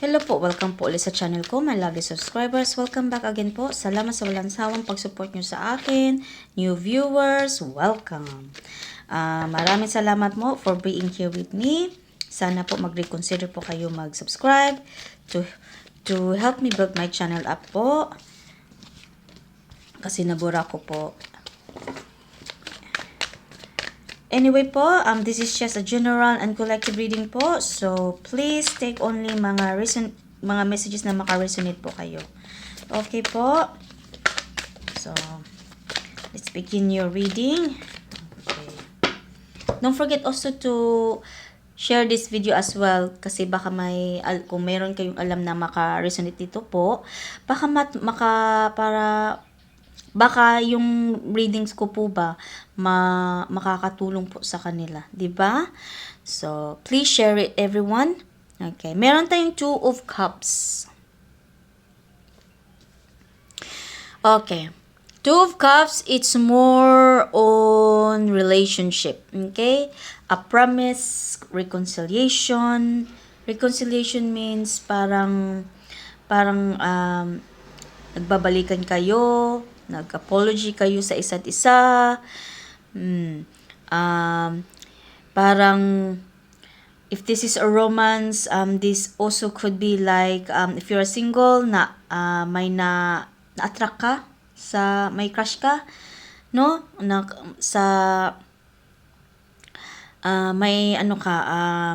Hello po, welcome po ulit sa channel ko, my lovely subscribers. Welcome back again po. Salamat sa walang sawang pag-support nyo sa akin. New viewers, welcome. Maraming salamat mo for being here with me. Sana po mag-reconsider po kayo mag-subscribe to help me build my channel up po. Kasi nabura ko po. Anyway po, this is just a general and collective reading po. So, please take only mga messages na maka-resonate po kayo. Okay po. So, let's begin your reading. Okay. Don't forget also to share this video as well. Kasi baka kung meron kayong alam na maka-resonate dito po, baka yung readings ko po ba makakatulong po sa kanila, 'di ba? So, please share it everyone. Okay, meron tayong Two of Cups. Okay. Two of Cups, it's more on relationship, okay? A promise, reconciliation. Reconciliation means parang nagbabalikan kayo, nag-apology kayo sa isa't isa. Parang if this is a romance, this also could be like if you're single na may na-attract ka sa may crush ka, no? May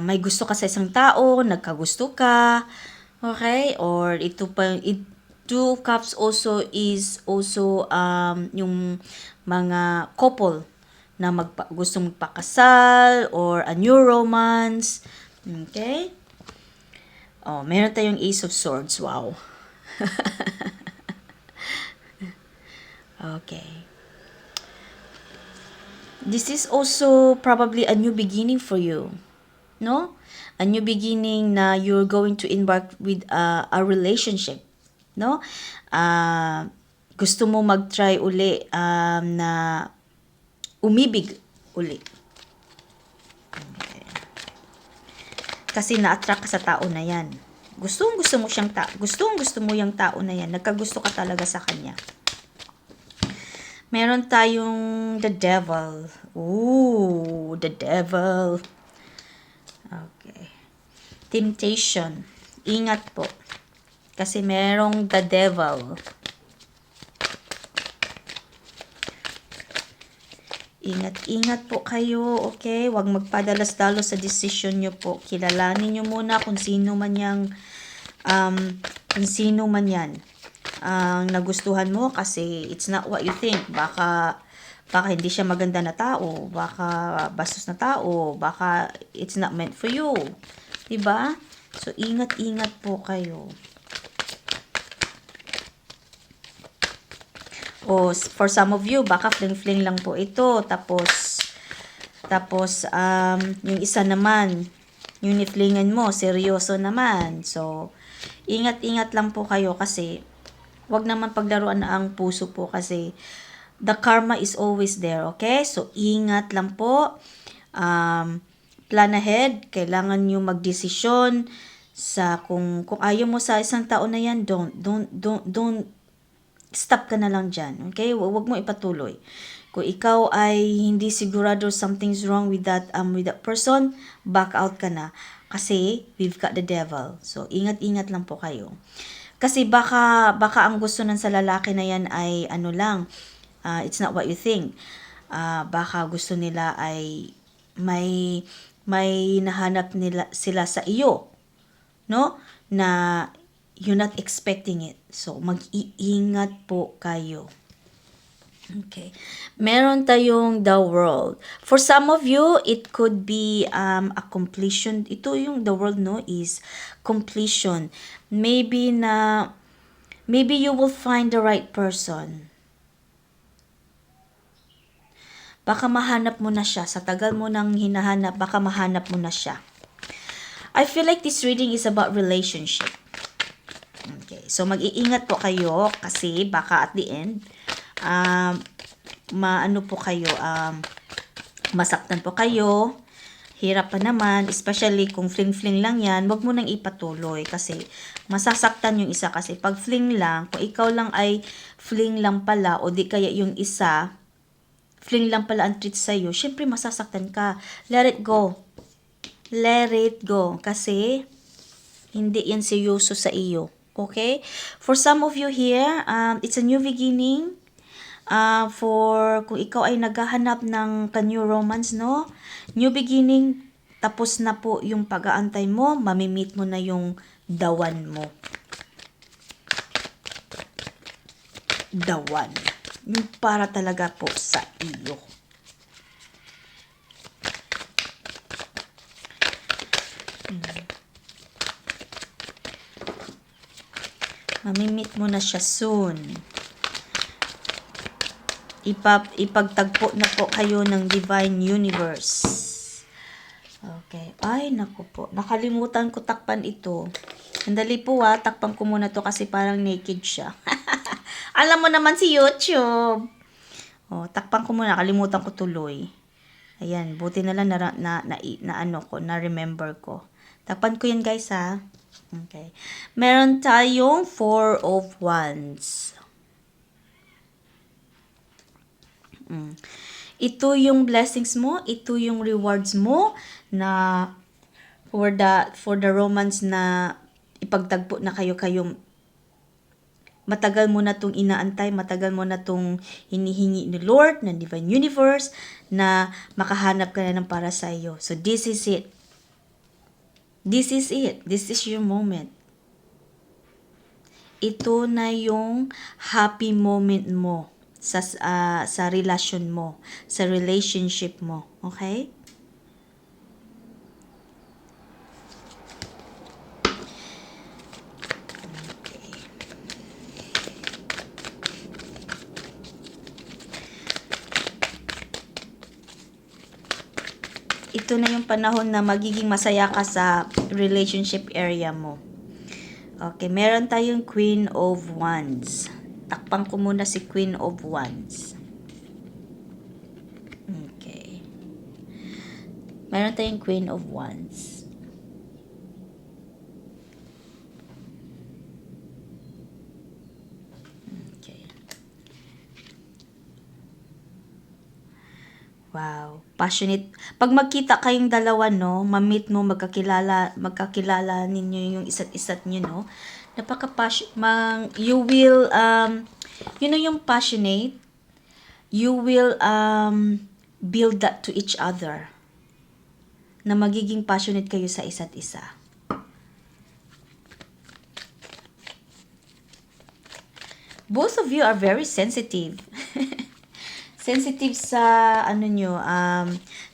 may gusto ka sa isang tao, nagkagusto ka. Okay? Or Two of Cups also is also yung mga couple na gustong magpakasal or a new romance. Okay? Oh, meron tayong Ace of Swords. Wow. Okay. This is also probably a new beginning for you. No? A new beginning na you're going to embark with a relationship. No? Gusto mo mag-try uli na umibig uli. Okay. Kasi na-attract ka sa tao na yan. Gusto mo yung tao na yan. Nagkagusto ka talaga sa kanya. Meron tayong the devil. Ooh, the devil. Okay. Temptation. Ingat po. Kasi merong the devil. Ingat po kayo, okay? Huwag magpadalos-dalos sa decision nyo po. Kilalanin nyo muna kung sino man yan ang nagustuhan mo, kasi it's not what you think. Baka hindi siya maganda na tao, baka bastos na tao, baka it's not meant for you. Diba? So, ingat po kayo. O, for some of you, baka fling-fling lang po ito. Tapos, yung isa naman, yung niflingan mo, seryoso naman. So, ingat lang po kayo kasi, wag naman paglaruan na ang puso po kasi, the karma is always there, okay? So, ingat lang po. Plan ahead. Kailangan nyo magdesisyon sa kung ayaw mo sa isang tao na yan, don't stop ka na lang dyan. Okay? Huwag mo ipatuloy. Kung ikaw ay hindi sigurado something's wrong with that person, back out ka na. Kasi we've got the devil. So, ingat lang po kayo. Kasi baka ang gusto ng sa lalaki na yan ay it's not what you think. Baka gusto nila ay may nahanap sila sa iyo. No? Na you're not expecting it. So, mag-iingat po kayo. Okay. Meron tayong the world. For some of you, it could be a completion. Ito yung the world, no, is completion. Maybe you will find the right person. Baka mahanap mo na siya. Sa tagal mo nang hinahanap, baka mahanap mo na siya. I feel like this reading is about relationship. Okay. So, mag-iingat po kayo kasi baka at the end, masaktan po kayo, hirap pa naman, especially kung fling-fling lang yan, wag mo nang ipatuloy kasi masasaktan yung isa kasi pag fling lang, kung ikaw lang ay fling lang pala o di kaya yung isa, fling lang pala ang treat sa'yo, syempre masasaktan ka. Let it go. Let it go. Kasi hindi yan seryoso sa iyo. Okay? For some of you here, it's a new beginning. For kung ikaw ay naghahanap ng ka-new romance, no? New beginning, tapos na po yung pag-aantay mo, mamimit mo na yung the one mo. The one. Yung para talaga po sa iyo. Mamimit mo na siya soon. Ipagtagpo na po kayo ng Divine Universe. Okay. Ay, naku po. Nakalimutan ko takpan ito. Sandali po takpan ko muna to kasi parang naked siya. Alam mo naman si YouTube. Takpan ko muna. Kalimutan ko tuloy. Ayan, buti na lang na remember ko. Takpan ko yan guys ha. Okay. Meron tayong 4 of Wands. Ito yung blessings mo, ito yung rewards mo na for the romance na ipagtagpo na kayo matagal mo na tong inaantay, matagal mo na tong hinihingi ni Lord, ng Divine Universe na makahanap ka na ng para sa iyo. So this is it. This is it. This is your moment. Ito na yung happy moment mo sa relasyon mo, sa relationship mo. Okay? Ito na yung panahon na magiging masaya ka sa relationship area mo. Okay, meron tayong Queen of Wands. Takpan ko muna si Queen of Wands. Okay. Meron tayong Queen of Wands. Okay. Wow, passionate. Pag magkita kayong dalawa, no, ma-meet mo, magkakilala ninyo yung isa't isa't nyo, no, you will, yung passionate, you will, build that to each other, na magiging passionate kayo sa isa't isa. Both of you are very sensitive. Sensitive sa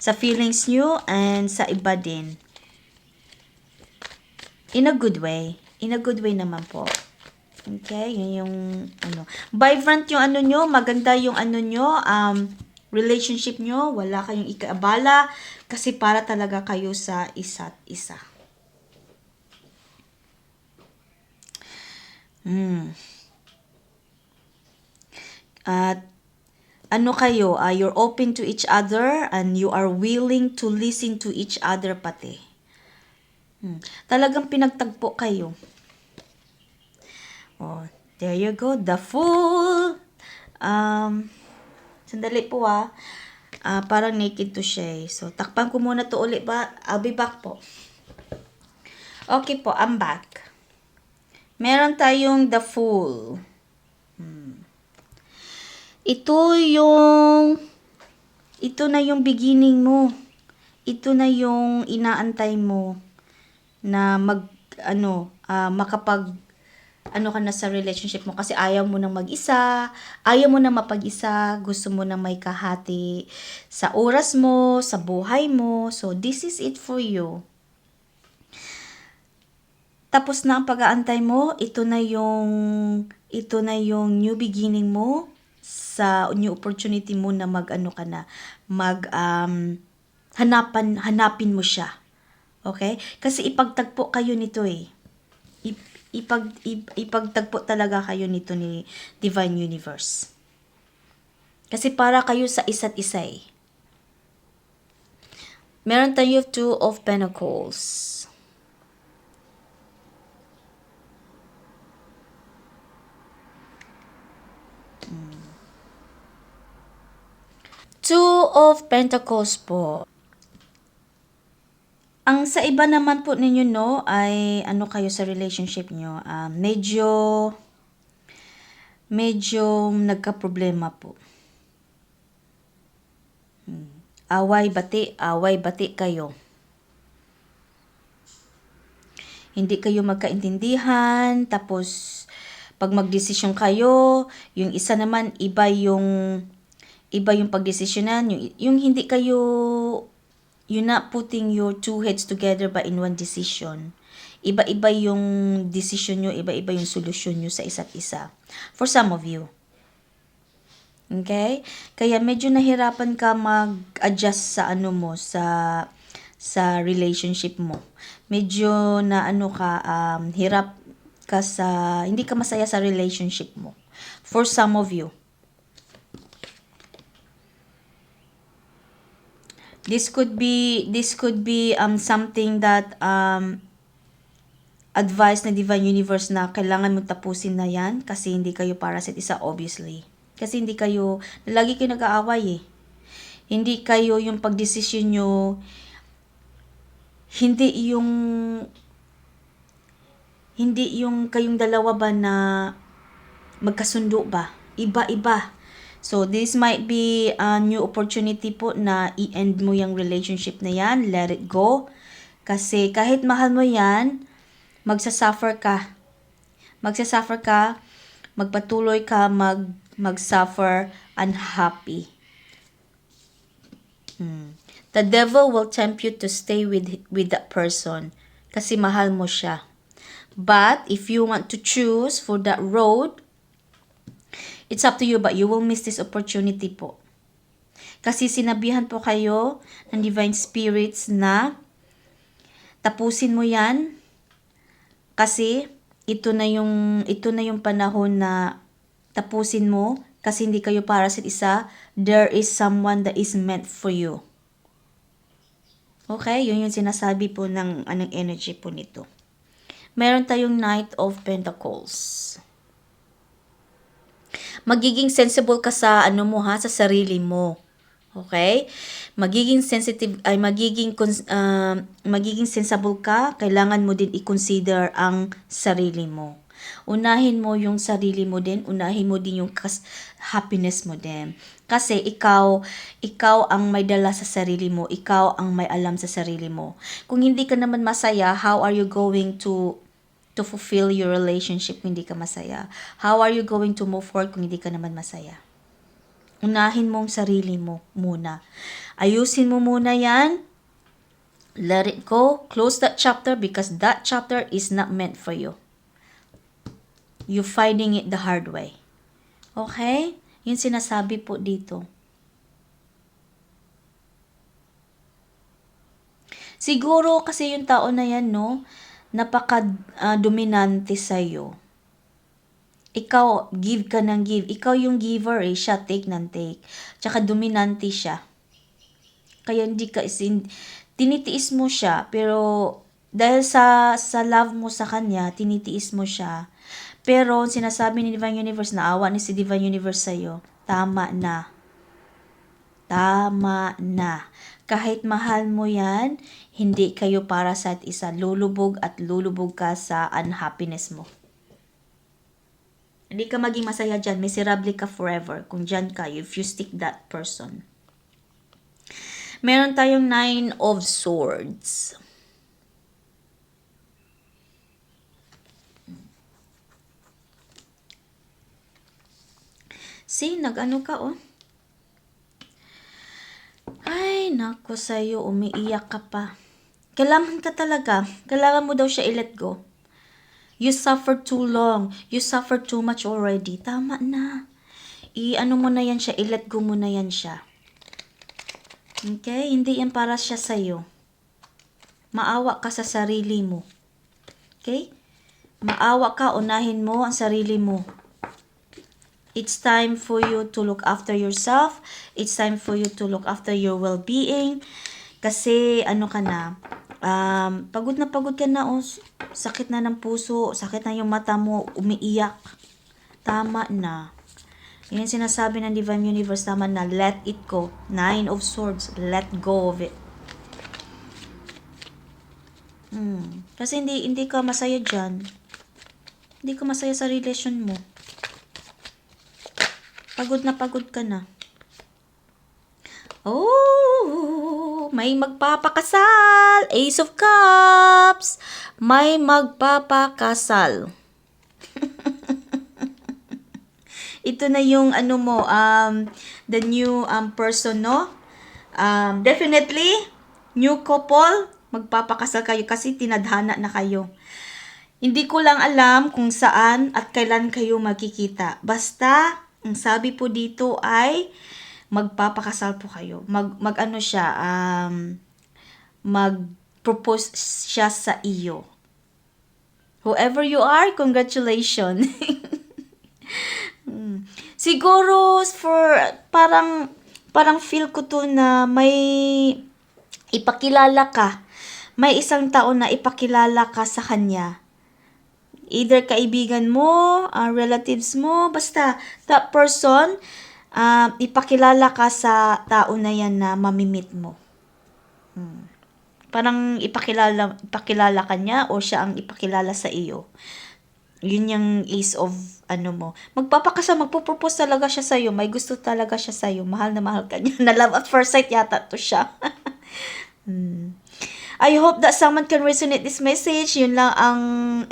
sa feelings nyo and sa iba din. In a good way. In a good way naman po. Okay, yun yung vibrant yung nyo, maganda yung nyo, relationship nyo, wala kayong ikaabala kasi para talaga kayo sa isa't isa. At kayo, you're open to each other and you are willing to listen to each other pati. Talagang pinagtagpo kayo. There you go, the Fool. Sandali po parang naked to siya So, takpan ko muna to ulit ba? I'll be back po. Okay po, I'm back. Meron tayong the Fool. Ito na yung beginning mo. Ito na yung inaantay mo na makapag ka na sa relationship mo kasi ayaw mo nang mag-isa, ayaw mo nang mapag-isa, gusto mo nang may kahati sa oras mo, sa buhay mo. So this is it for you. Tapos na ang pag-aantay mo, ito na yung new beginning mo sa new opportunity mo na hanapin mo siya. Okay? Kasi ipagtagpo kayo nito ipagtagpo talaga kayo nito ni Divine Universe. Kasi para kayo sa isa't isa Meron tayo Two of Pentacles. Two of Pentacles po. Ang sa iba naman po ninyo, no, ay ano kayo sa relationship nyo, medyo nagka-problema po. Away bati kayo. Hindi kayo magkaintindihan, tapos pag magdesisyon kayo, yung isa naman iba yung pagdesisyonan, yung hindi kayo, you're not putting your two heads together ba in one decision. Iba-iba yung decision nyo, iba-iba yung solusyon nyo sa isa't isa. For some of you. Okay? Kaya medyo nahirapan ka mag-adjust sa ano mo, sa relationship mo. Medyo na hirap ka hindi ka masaya sa relationship mo. For some of you. This could be something that advice na Divine Universe na kailangan mong tapusin na yan kasi hindi kayo para sa isa, obviously. Kasi lagi kayo nag-aaway eh. Hindi kayo yung pagdesisyon nyo, hindi yung kayong dalawa ba na magkasundo ba? Iba-iba. So, this might be a new opportunity po na i-end mo yung relationship na yan. Let it go. Kasi kahit mahal mo yan, magsasuffer ka. Magpatuloy ka, mag-suffer unhappy. The devil will tempt you to stay with that person kasi mahal mo siya. But if you want to choose for that road, it's up to you, but you will miss this opportunity po. Kasi sinabihan po kayo ng Divine Spirits na tapusin mo yan kasi ito na yung panahon na tapusin mo kasi hindi kayo para sa isa. There is someone that is meant for you. Okay? Yun yung sinasabi po ng energy po nito. Meron tayong Knight of Pentacles. Magiging sensible ka sa sa sarili mo. Okay? Magiging sensitive ay magiging sensible ka, kailangan mo din i-consider ang sarili mo. Unahin mo yung sarili mo din, unahin mo din yung happiness mo din. Kasi ikaw ang may dala sa sarili mo, ikaw ang may alam sa sarili mo. Kung hindi ka naman masaya, how are you going to fulfill your relationship kung hindi ka masaya? How are you going to move forward kung hindi ka naman masaya? Unahin mong sarili mo muna. Ayusin mo muna yan. Let it go. Close that chapter because that chapter is not meant for you. You're finding it the hard way. Okay? Yun sinasabi po dito. Siguro kasi yung tao na yan, no? Napaka-dominante sa'yo. Ikaw, give ka ng give. Ikaw yung giver eh. Siya take ng take. Tsaka dominante siya. Kaya tinitiis mo siya. Pero dahil sa love mo sa kanya, tinitiis mo siya. Pero sinasabi ni Divine Universe, naawa ni si Divine Universe sa'yo. Tama na. Tama na. Kahit mahal mo yan, hindi kayo para sa isa. Lulubog at lulubog ka sa unhappiness mo. Hindi ka maging masaya dyan. Miserable ka forever kung dyan ka, if you stick that person. Meron tayong 9 of Swords. See, nag-ano ka oh. Ay, nako sa'yo, umiiyak ka pa. Kailangan ka talaga. Kailangan mo daw siya i-let go. You suffered too long. You suffered too much already. Tama na. I-ano mo na yan siya, i-let go mo na yan siya. Okay? Hindi yan para siya sa'yo. Maawa ka sa sarili mo. Okay? Maawa ka, unahin mo ang sarili mo. It's time for you to look after yourself. It's time for you to look after your well-being. Kasi, ano ka na, pagod na pagod ka na, sakit na ng puso, sakit na yung mata mo, umiiyak. Tama na. Yun yung sinasabi ng Divine Universe, tama na, let it go. Nine of Swords, let go of it. Kasi hindi ka masaya dyan. Hindi ka masaya sa relasyon mo. Pagod na pagod ka na. Oh, may magpapakasal. Ace of Cups. May magpapakasal. Ito na yung ano mo, the new person, no? Definitely, new couple, magpapakasal kayo kasi tinadhana na kayo. Hindi ko lang alam kung saan at kailan kayo magkikita. Basta, ang sabi po dito ay magpapakasal po kayo. Mag-ano siya, mag-propose siya sa iyo. Whoever you are, congratulations. Siguro parang feel ko to na may ipakilala ka. May isang tao na ipakilala ka sa kanya. Either kaibigan mo, relatives mo, basta that person, ipakilala ka sa tao na yan na mamimit mo. Parang ipakilala ka niya o siya ang ipakilala sa iyo. Yun yung ace of ano mo. Magpropose talaga siya sa'yo. May gusto talaga siya sa'yo. Mahal na mahal ka niya. Na love at first sight yata to siya. I hope that someone can resonate this message. Yun lang ang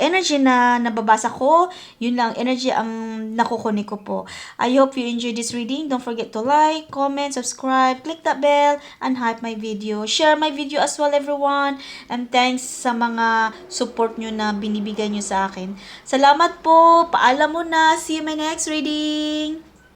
energy na nababasa ko. Yun lang energy ang nakukunik ko po. I hope you enjoyed this reading. Don't forget to like, comment, subscribe, click that bell, and hype my video. Share my video as well, everyone. And thanks sa mga support nyo na binibigay nyo sa akin. Salamat po. Paalam muna. See you in my next reading.